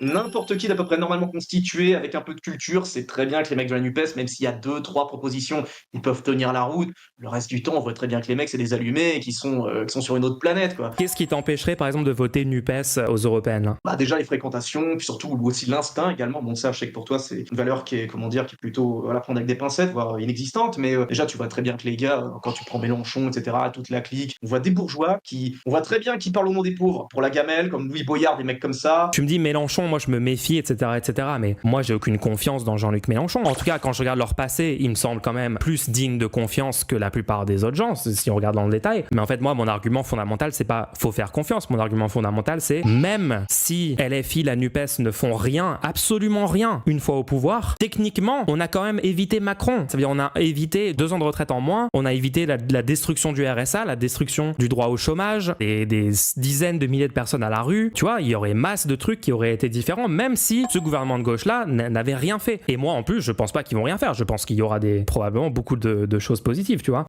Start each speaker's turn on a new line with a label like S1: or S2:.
S1: N'importe qui d'à peu près normalement constitué avec un peu de culture, c'est très bien que les mecs de la NUPES, même s'il y a 2, 3 propositions qui peuvent tenir la route, le reste du temps, on voit très bien que les mecs, c'est des allumés et qui sont sur une autre planète, quoi.
S2: Qu'est-ce qui t'empêcherait, par exemple, de voter NUPES aux européennes là?
S1: Bah, déjà les fréquentations, puis surtout aussi l'instinct également. Bon ça, je sais que pour toi, c'est une valeur qui est, comment dire, qui est plutôt, à prendre avec des pincettes, voire inexistante, mais déjà, tu vois très bien que les gars, quand tu prends Mélenchon et cetera, toute la clique, on voit des bourgeois on voit très bien qui parlent au nom des pauvres, pour la gamelle, comme Louis Boyard, des mecs comme ça.
S2: Tu me dis Mélenchon, moi je me méfie, etc., etc. Mais moi j'ai aucune confiance dans Jean-Luc Mélenchon. En tout cas, quand je regarde leur passé, il me semble quand même plus digne de confiance que la plupart des autres gens, si on regarde dans le détail. Mais en fait, moi, mon argument fondamental, c'est pas faut faire confiance. Mon argument fondamental, c'est même si LFI, la NUPES ne font rien, absolument rien, une fois au pouvoir, techniquement, on a quand même évité Macron. Ça veut dire on a évité 2 ans de retraite en moins, on a évité la destruction du RSA, la destruction du droit au chômage, et des dizaines de milliers de personnes à la rue. Tu vois, il y aurait masse de trucs qui auraient été différents, même si ce gouvernement de gauche-là n'avait rien fait. Et moi, en plus, je pense pas qu'ils vont rien faire. Je pense qu'il y aura probablement beaucoup de choses positives, tu vois.